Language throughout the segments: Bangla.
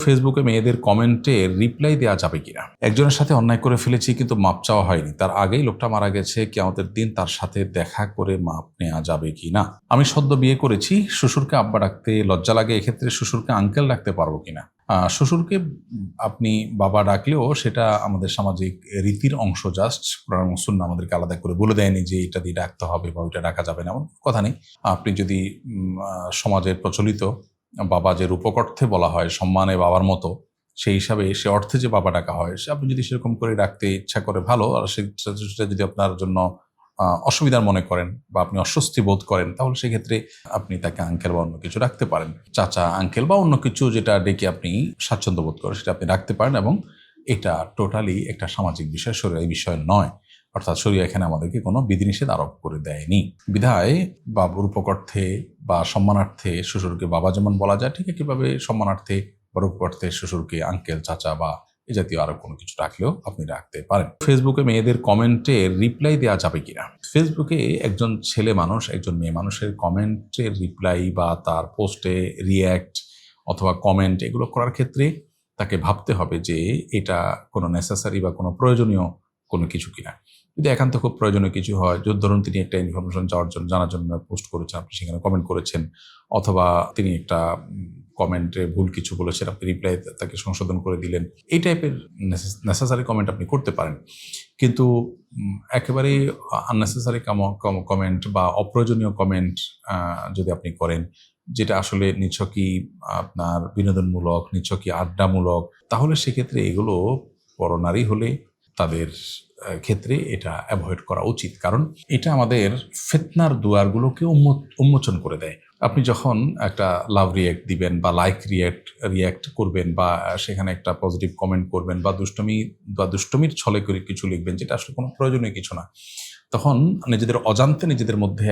ফেসবুকে মেয়েদের কমেন্টে রিপ্লাই দেওয়া যাবে কিনা? একজনের সাথে অন্যায় করে ফেলেছি কিন্তু মাপ চাওয়া হয়নি, তার আগেই লোকটা মারা গেছে, কিয়ামতের দিন তার সাথে দেখা করে মাপ নেওয়া যাবে কিনা? আমি সদ্য বিয়ে করেছি, শ্বশুরকে আব্বা ডাকতে লজ্জা লাগে, এক্ষেত্রে শ্বশুরকে আঙ্কেল ডাকতে পারবো কিনা? শ্বশুরকে আপনি বাবা ডাকলেও সেটা আমাদের সামাজিক রীতির অংশ। জাস্ট কোরআন এবং সুন্নাহ আমাদেরকে আলাদা করে বলে দেয়নি যে এটা দিয়ে ডাকতে হবে বা ওইটা ডাকা যাবে না, এমন কথা নেই। আপনি যদি সমাজের প্রচলিত বাবা যে রূপক অর্থে বলা হয় সম্মানে বাবার মতো, সেই হিসাবে সে অর্থে যে বাবা ডাকা হয়, সে আপনি যদি সেরকম করে ডাকতে ইচ্ছা করে ভালো, আর সেটা যদি আপনার জন্য অসুবিধার মনে করেন বা আপনি অস্বস্তি বোধ করেন, তাহলে সেক্ষেত্রে আপনি তাকে আঙ্কেল বা অন্য কিছু রাখতে পারেন। চাচা, আঙ্কেল বা অন্য কিছু যেটা ডেকে আপনি স্বাচ্ছন্দ্য বোধ করেন সেটা আপনি রাখতে পারেন, এবং এটা টোটালি একটা সামাজিক বিষয়, শরীয়ী বিষয় নয়। অর্থাৎ শরীয়ত এখানে আমাদেরকে কোনো বিধিনিষেধ আরোপ করে দেয়নি। বিধায় বা রূপক অর্থে বা সম্মানার্থে শ্বশুরকে বাবা যেমন বলা যায়, ঠিক একইভাবে সম্মানার্থে বা রূপক অর্থে শ্বশুরকে আঙ্কেল, চাচা বা এ জাতীয় আরো কোনো কিছু রাখলেও আপনি রাখতে পারেন। ফেসবুকে মেয়েদের কমেন্টে রিপ্লাই দেওয়া যাবে কিনা? ফেসবুকে একজন ছেলে মানুষ, একজন মেয়ে মানুষের কমেন্টের রিপ্লাই বা তার পোস্টে রিয়্যাক্ট অথবা কমেন্ট এগুলো করার ক্ষেত্রে তাকে ভাবতে হবে যে এটা কোনো নেসেসারি বা কোনো প্রয়োজনীয় কোনো কিছু কিনা। যদি একান্ত খুব প্রয়োজনীয় কিছু হয়, যদি ধরুন তিনি একটা ইনফরমেশন জানার জন্য পোস্ট করেছেন, আপনি সেখানে কমেন্ট করেছেন, অথবা তিনি একটা কমেন্টে ভুল কিছু বলেছেন, আপনি রিপ্লাই তাকে সংশোধন করে দিলেন, এই টাইপের নেসেসারি কমেন্ট আপনি করতে পারেন। কিন্তু একেবারেই আননেসেসারি কমেন্ট বা অপ্রয়োজনীয় কমেন্ট যদি আপনি করেন, যেটা আসলে নিছকই আপনার বিনোদনমূলক, নিছকই আড্ডামূলক, তাহলে সেক্ষেত্রে এগুলো পরনারী হলে তাদের ক্ষেত্রে এটা অ্যাভয়েড করা উচিত। কারণ এটা আমাদের ফিতনার দুয়ারগুলোকে উন্মোচন করে দেয়। আপনি যখন একটা লাভ রিয়্যাক্ট দিবেন বা লাইক রিয়্যাক্ট করবেন বা সেখানে একটা পজিটিভ কমেন্ট করবেন বা দুষ্টমির ছলে করে কিছু লিখবেন, যেটা আসলে কোনো প্রয়োজনীয় কিছু না, তখন নিজেদের অজান্তে নিজেদের মধ্যে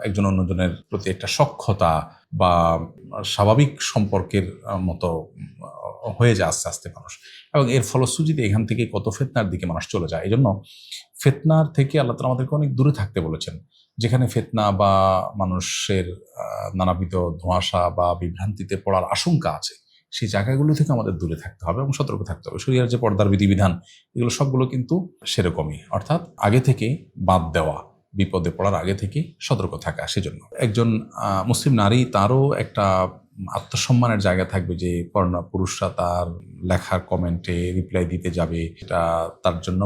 একজন অন্যজনের প্রতি একটা সখ্যতা বা স্বাভাবিক সম্পর্কের মতো হয়ে যায় আস্তে আস্তে মানুষ, এবং এর ফলশ্রুতিতে এখান থেকে কত ফিতনার দিকে মানুষ চলে যায়। এই জন্য ফিতনার থেকে আল্লাহ তাআলা আমাদেরকে অনেক দূরে থাকতে বলেছেন। যেখানে ফিতনা বা মানুষের নানাবিধ ধোঁয়াশা বা বিভ্রান্তিতে পড়ার আশঙ্কা আছে, সেই জায়গাগুলো থেকে আমাদের দূরে থাকতে হবে এবং সতর্ক থাকতে হবে। শরীয়তের যে পর্দার বিধিবিধান, এগুলো সবগুলো কিন্তু সেরকমই, অর্থাৎ আগে থেকে বাদ দেওয়া, বিপদে পড়ার আগে থেকে সতর্ক থাকা। সেজন্য একজন মুসলিম নারী, তারও একটা আত্মসম্মানের জায়গা থাকবে যে পুরুষরা তার লেখার কমেন্টে রিপ্লাই দিতে যাবে, এটা তার জন্য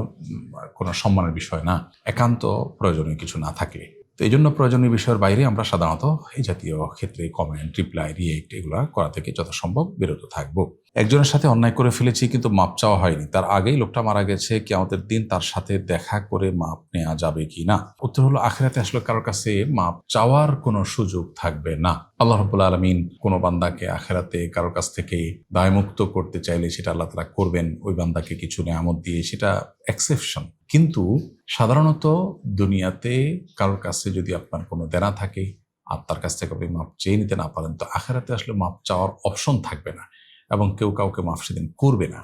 কোনো সম্মানের বিষয় না, একান্ত প্রয়োজনীয় কিছু না থাকলে। তো এই জন্য প্রয়োজনীয় বিষয়ের বাইরে আমরা সাধারণত এই জাতীয় ক্ষেত্রে কমেন্ট, রিপ্লাই, রিয়েক্ট এগুলা করা থেকে যথাসম্ভব বিরত থাকবো। একজনের সাথে অন্যায় করে ফেলেছি কিন্তু মাপ চাওয়া হয়নি, তার আগেই লোকটা মারা গেছে, কিয়ামতের দিন তার সাথে দেখা করে মাপ নেওয়া যাবে কিনা? উত্তর হলো, আখিরাতে আসলে কারোর কাছে মাপ চাওয়ার কোনো সুযোগ থাকবে না। আল্লাহ রাব্বুল আলামিন কোনো বান্দাকে আখিরাতে কারোর কাছ থেকে দায়মুক্ত করতে চাইলে সেটা আল্লাহ তাআলা করবেন, ওই বান্দাকে কিছু নেয়ামত দিয়ে, সেটা এক্সেপশন। কিন্তু সাধারণত দুনিয়াতে কারোর কাছে যদি আপনার কোনো দেনা থাকে আর তার কাছ থেকে আপনি মাপ চেয়ে নিতে না পারেন, তো আখিরাতে আসলে মাপ চাওয়ার অপশন থাকবে না, এবং কেউ কাউকে মাফ সেদিন করবে না।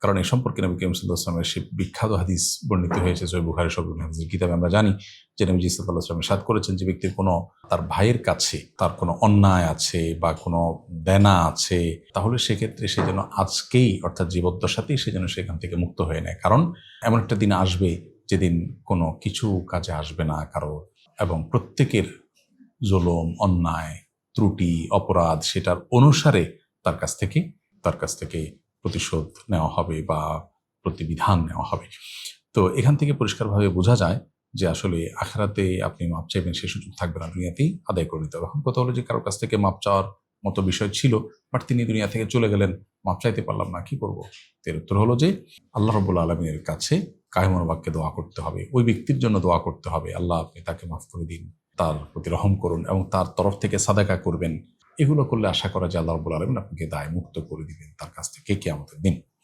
কারণ এই সম্পর্কে নবী করিম সাল্লাল্লাহু আলাইহি ওয়াসাল্লামের সে বিখ্যাত হাদিস বর্ণিত হয়েছে সহিহ বুখারী শরীফ হাদিসের কিতাবে। আমরা জানি যে নবীজি সাল্লাল্লাহু আলাইহি ওয়াসাল্লাম ইরশাদ করেছেন যে ব্যক্তির কোনো তার ভাইয়ের কাছে তার কোনো অন্যায় আছে বা কোনো দেনা আছে, তাহলে সেক্ষেত্রে সে যেন আজকেই, অর্থাৎ জীবদ্দশাতেই সে যেন সেখান থেকে মুক্ত হয়ে নেয়। কারণ এমন একটা দিন আসবে যেদিন কোনো কিছু কাজে আসবে না কারো, এবং প্রত্যেকের জুলুম, অন্যায়, ত্রুটি, অপরাধ সেটার অনুসারে তার কাছ থেকে প্রতিশোধ নেওয়া হবে বা প্রতিবিধান নেওয়া হবে। তো এখান থেকে পরিষ্কারভাবে বোঝা যায় যে আসলে আখিরাতে আপনি মাপ চাইবেন সে সুযোগ থাকবে না, দুনিয়াতেই আদায় করে নিতে হবে। এখন কথা হলো যে কারোর কাছ থেকে মাপ চাওয়ার মতো বিষয় ছিল, বাট তিনি দুনিয়া থেকে চলে গেলেন, মাপ চাইতে পারলাম না, কি করবো? এর উত্তর হলো যে আল্লাহ রাব্বুল আলামিনের কাছে কায়মন বাক্যে দোয়া করতে হবে, ওই ব্যক্তির জন্য দোয়া করতে হবে, আল্লাহ আপনি তাকে মাফ করে দিন, তার প্রতি রহম করুন, এবং তার তরফ থেকে সাদাকা করবেন। এগুলো করলে আশা করা যায় আল্লাহ রাব্বুল আলামিন আপনাকে দায় মুক্ত করে দিবেন তার কাছ থেকে কিয়ামতের দিন।